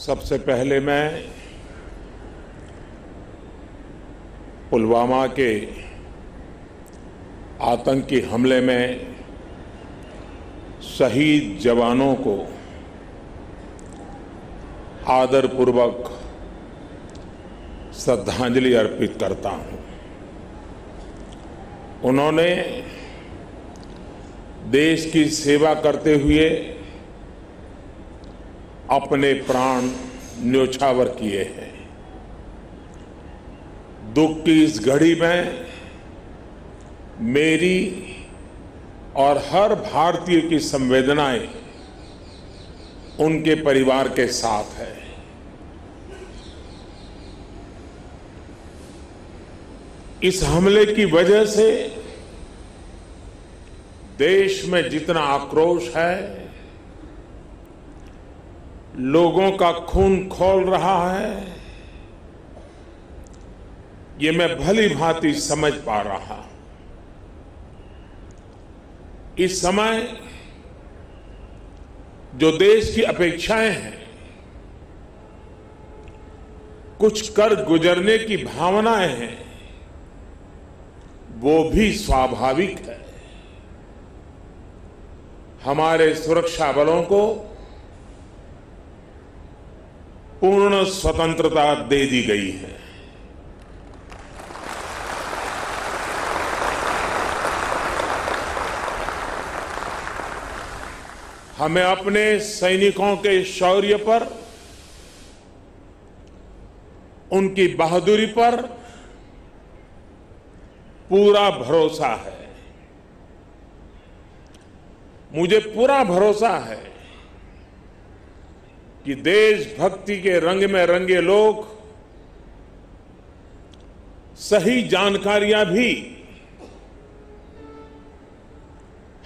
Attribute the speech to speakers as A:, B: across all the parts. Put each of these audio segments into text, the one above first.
A: सबसे पहले मैं पुलवामा के आतंकी हमले में शहीद जवानों को आदरपूर्वक श्रद्धांजलि अर्पित करता हूं। उन्होंने देश की सेवा करते हुए अपने प्राण न्योछावर किए हैं। दुख की इस घड़ी में मेरी और हर भारतीय की संवेदनाएं उनके परिवार के साथ है। इस हमले की वजह से देश में जितना आक्रोश है, लोगों का खून खौल रहा है, ये मैं भली भांति समझ पा रहा हूं। इस समय जो देश की अपेक्षाएं हैं, कुछ कर गुजरने की भावनाएं हैं, वो भी स्वाभाविक है। हमारे सुरक्षा बलों को पूर्ण स्वतंत्रता दे दी गई है। हमें अपने सैनिकों के शौर्य पर, उनकी बहादुरी पर पूरा भरोसा है। मुझे पूरा भरोसा है कि देशभक्ति के रंग में रंगे लोग सही जानकारियां भी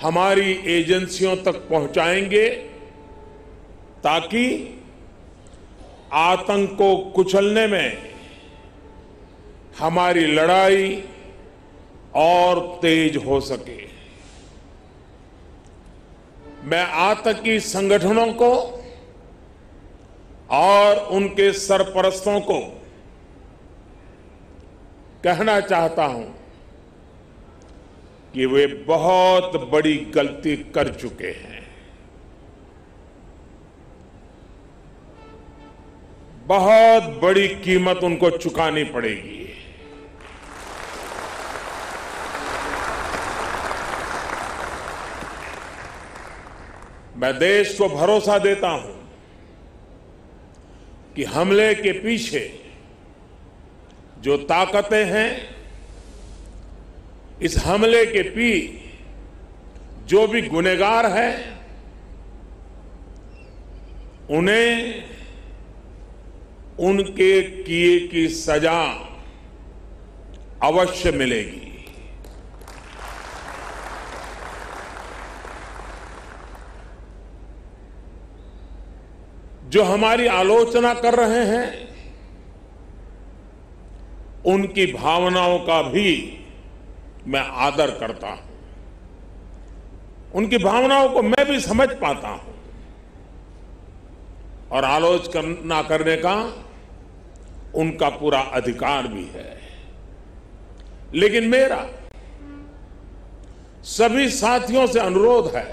A: हमारी एजेंसियों तक पहुंचाएंगे, ताकि आतंक को कुचलने में हमारी लड़ाई और तेज हो सके। मैं आतंकी संगठनों को और उनके सरपरस्तों को कहना चाहता हूं कि वे बहुत बड़ी गलती कर चुके हैं। बहुत बड़ी कीमत उनको चुकानी पड़ेगी। मैं देश को भरोसा देता हूं कि हमले के पीछे जो ताकतें हैं, इस हमले के जो भी गुनहगार हैं, उन्हें उनके किए की सजा अवश्य मिलेगी। जो हमारी आलोचना कर रहे हैं, उनकी भावनाओं का भी मैं आदर करता हूं। उनकी भावनाओं को मैं भी समझ पाता हूं और आलोचना करने का उनका पूरा अधिकार भी है। लेकिन मेरा सभी साथियों से अनुरोध है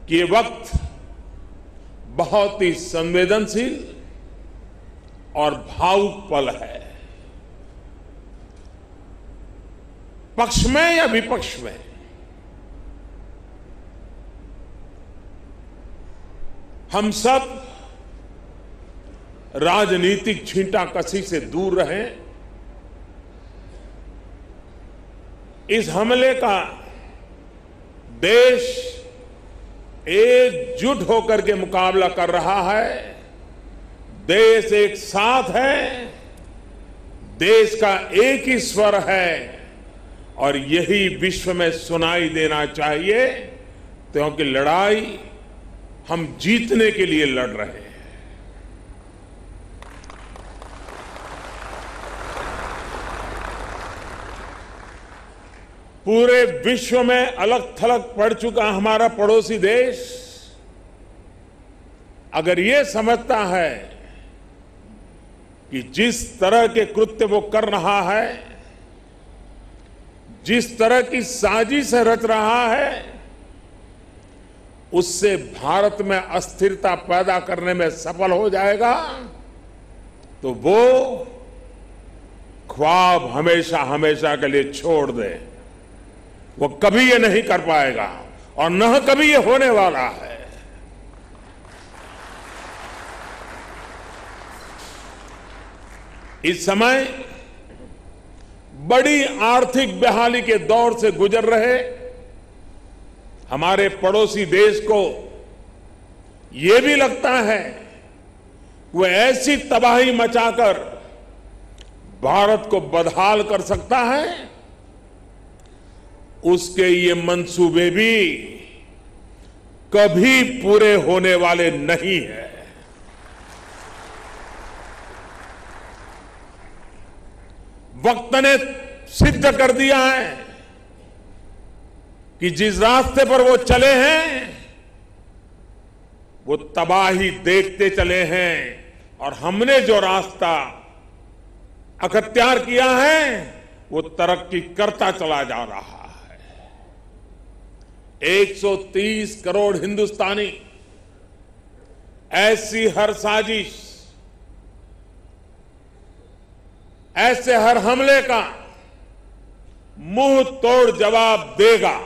A: कि ये वक्त बहुत ही संवेदनशील और भावुक पल है। पक्ष में या विपक्ष में, हम सब राजनीतिक छींटाकशी से दूर रहें। इस हमले का देश एकजुट होकर के मुकाबला कर रहा है। देश एक साथ है, देश का एक ही स्वर है और यही विश्व में सुनाई देना चाहिए, क्योंकि लड़ाई हम जीतने के लिए लड़ रहे हैं। पूरे विश्व में अलग थलग पड़ चुका हमारा पड़ोसी देश अगर ये समझता है कि जिस तरह के कृत्य वो कर रहा है, जिस तरह की साजिश रच रहा है, उससे भारत में अस्थिरता पैदा करने में सफल हो जाएगा, तो वो ख्वाब हमेशा हमेशा के लिए छोड़ दे। वो कभी ये नहीं कर पाएगा और न कभी ये होने वाला है। इस समय बड़ी आर्थिक बहाली के दौर से गुजर रहे हमारे पड़ोसी देश को यह भी लगता है वो ऐसी तबाही मचाकर भारत को बदहाल कर सकता है, उसके ये मंसूबे भी कभी पूरे होने वाले नहीं हैं। वक्त ने सिद्ध कर दिया है कि जिस रास्ते पर वो चले हैं वो तबाही देखते चले हैं, और हमने जो रास्ता अख्तियार किया है वो तरक्की करता चला जा रहा है। 130 करोड़ हिंदुस्तानी ऐसी हर साजिश, ऐसे हर हमले का मुंह तोड़ जवाब देगा।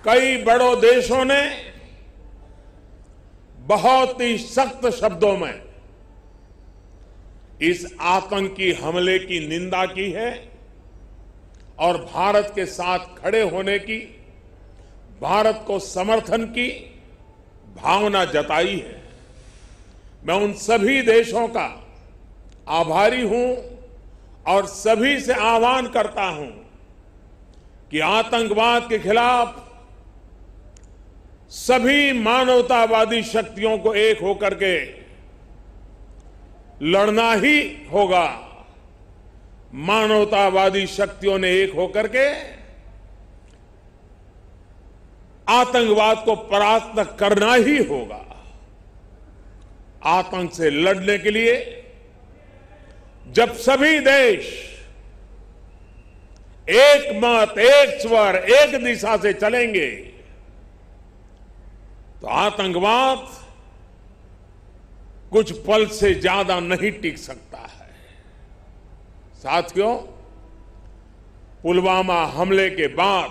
A: कई बड़ों देशों ने बहुत ही सख्त शब्दों में इस आतंकी हमले की निंदा की है और भारत के साथ खड़े होने की, भारत को समर्थन की भावना जताई है। मैं उन सभी देशों का आभारी हूं और सभी से आह्वान करता हूं कि आतंकवाद के खिलाफ सभी मानवतावादी शक्तियों को एक होकर के लड़ना ही होगा। मानवतावादी शक्तियों ने एक होकर के आतंकवाद को परास्त करना ही होगा। आतंक से लड़ने के लिए जब सभी देश एक मत, एक स्वर, एक दिशा से चलेंगे तो आतंकवाद कुछ पल से ज्यादा नहीं टिक सकता है। साथियों, पुलवामा हमले के बाद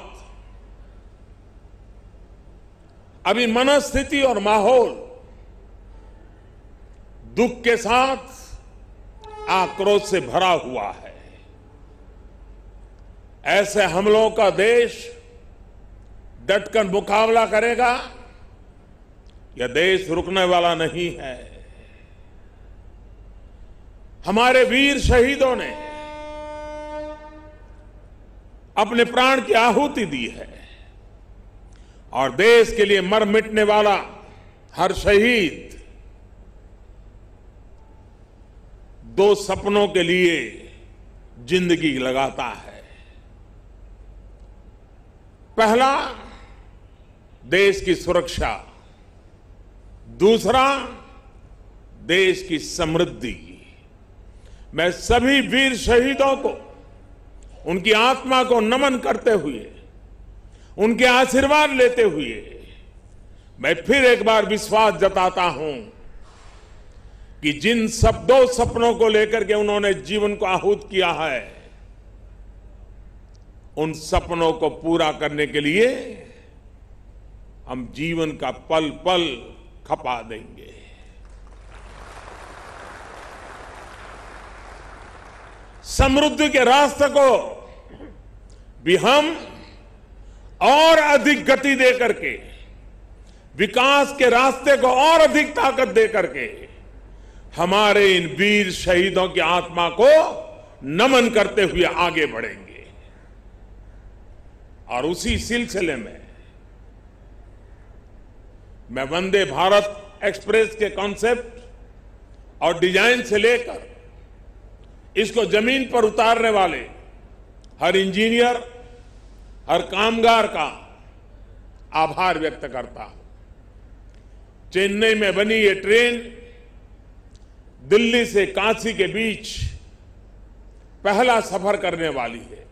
A: अभी मनस्थिति और माहौल दुख के साथ आक्रोश से भरा हुआ है। ऐसे हमलों का देश डटकर मुकाबला करेगा, यह देश रुकने वाला नहीं है। हमारे वीर शहीदों ने अपने प्राण की आहुति दी है और देश के लिए मर मिटने वाला हर शहीद दो सपनों के लिए जिंदगी लगाता है। पहला, देश की सुरक्षा, दूसरा, देश की समृद्धि। मैं सभी वीर शहीदों को, उनकी आत्मा को नमन करते हुए, उनके आशीर्वाद लेते हुए मैं फिर एक बार विश्वास जताता हूं कि जिन दो सपनों को लेकर के उन्होंने जीवन को आहूत किया है, उन सपनों को पूरा करने के लिए हम जीवन का पल पल खपा देंगे। समृद्धि के रास्ते को भी हम और अधिक गति दे करके, विकास के रास्ते को और अधिक ताकत दे करके हमारे इन वीर शहीदों की आत्मा को नमन करते हुए आगे बढ़ेंगे। और उसी सिलसिले में मैं वंदे भारत एक्सप्रेस के कॉन्सेप्ट और डिजाइन से लेकर इसको जमीन पर उतारने वाले हर इंजीनियर, हर कामगार का आभार व्यक्त करता हूं। चेन्नई में बनी ये ट्रेन दिल्ली से काशी के बीच पहला सफर करने वाली है।